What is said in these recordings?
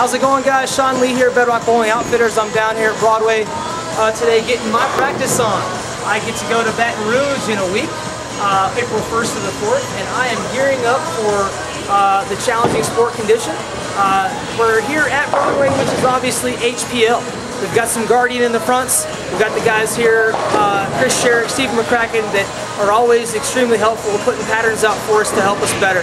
How's it going, guys? Shawn Lee here, Bedrock Bowling Outfitters. I'm down here at Broadway today getting my practice on. I get to go to Baton Rouge in a week, April 1st to the 4th, and I am gearing up for the challenging sport condition. We're here at Broadway, which is obviously HPL. We've got some Guardian in the fronts. We've got the guys here, Chris Sherrick, Steve McCracken, that are always extremely helpful with putting patterns out for us to help us better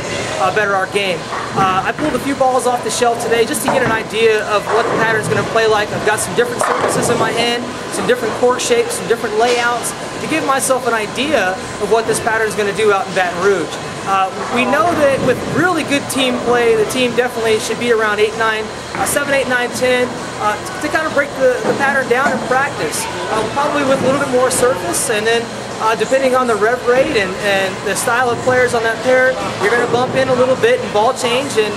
our game. I pulled a few balls off the shelf today just to get an idea of what the pattern's going to play like. I've got some different surfaces in my hand, some different court shapes, some different layouts to give myself an idea of what this pattern's going to do out in Baton Rouge. We know that with really good team play, the team definitely should be around 7, 8, 9, 10 to kind of break the pattern down in practice. Probably with a little bit more surface, and then depending on the rev rate and the style of players on that pair, you're going to bump in a little bit and ball change and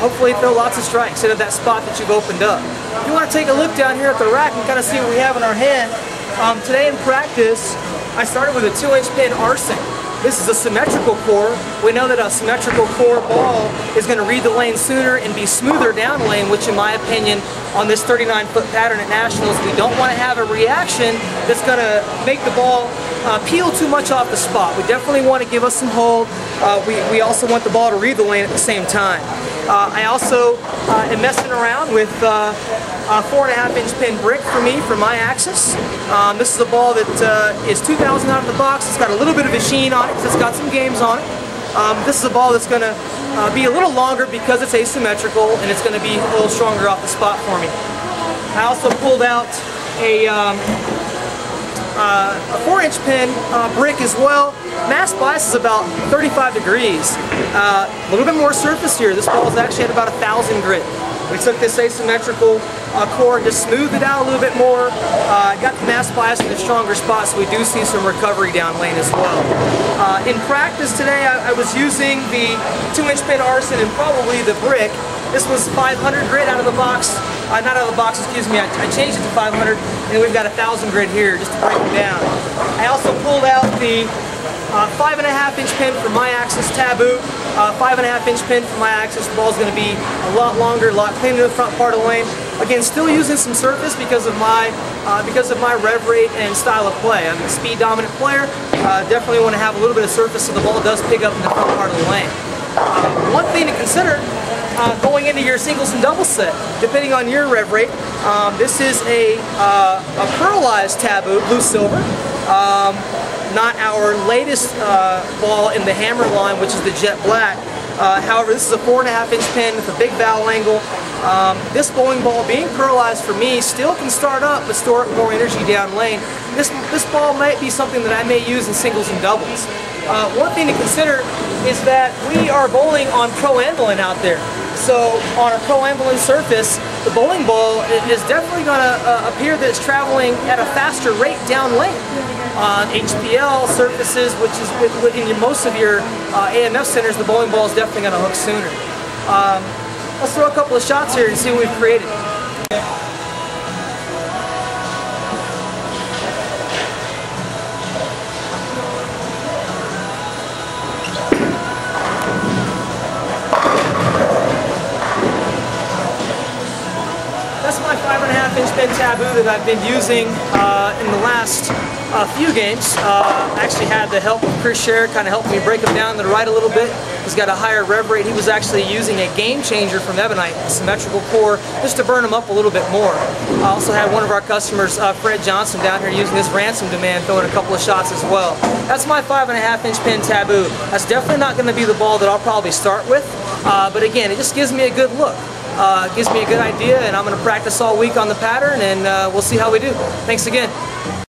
hopefully throw lots of strikes into that spot that you've opened up. If you want to take a look down here at the rack and kind of see what we have in our hand, today in practice, I started with a 2-inch pin arcing. This is a symmetrical core. We know that a symmetrical core ball is going to read the lane sooner and be smoother down lane, which in my opinion, on this 39-foot pattern at Nationals, we don't want to have a reaction that's going to make the ball peel too much off the spot. We definitely want to give us some hold. We also want the ball to read the lane at the same time. I also am messing around with a 4.5-inch pin brick for me for my axis. This is a ball that is 2,000 out of the box. It's got a little bit of a sheen on it because it's got some games on it. This is a ball that's going to be a little longer because it's asymmetrical, and it's going to be a little stronger off the spot for me. I also pulled out a 4-inch pin brick as well. Mass bias is about 35 degrees. A little bit more surface here. This ball is actually at about 1,000 grit. We took this asymmetrical core and just smoothed it out a little bit more. Got the mass bias in the stronger spot, so we do see some recovery down lane as well. In practice today, I was using the 2-inch pin arcing and probably the brick. This was 500 grit out of the box. Not out of the box, excuse me. I changed it to 500, and we've got 1,000 grit here just to break it down. I also pulled out the 5.5-inch pin for my axis taboo. 5.5-inch pin for my axis. The ball's going to be a lot longer, a lot cleaner in the front part of the lane. Again, still using some surface because of my rev rate and style of play. I'm a speed dominant player. Definitely want to have a little bit of surface so the ball does pick up in the front part of the lane. One thing to consider going into your singles and doubles set, depending on your rev rate, this is a pearlized taboo, blue silver. Not our latest ball in the hammer line, which is the jet black. However, this is a 4.5-inch pin with a big valve angle. This bowling ball, being pearlized for me, still can start up but store up more energy down lane. This ball might be something that I may use in singles and doubles. One thing to consider is that we are bowling on pro-anviling out there. So on a pro-anviling surface, the bowling ball is definitely going to appear that it's traveling at a faster rate down lane. On HPL surfaces, which is in most of your AMF centers, the bowling ball is definitely going to hook sooner. Let's throw a couple of shots here and see what we've created. That's my 5.5-inch pin taboo that I've been using in the last few games. I actually had the help of Chris Sherrick, kind of helped me break him down to the right a little bit. He's got a higher rev rate. He was actually using a game changer from Ebonite, a symmetrical core, just to burn him up a little bit more. I also had one of our customers, Fred Johnson, down here using this ransom demand, throwing a couple of shots as well. That's my 5.5-inch pin taboo. That's definitely not going to be the ball that I'll probably start with, but again, it just gives me a good look. Gives me a good idea, and I'm going to practice all week on the pattern, and we'll see how we do. Thanks again.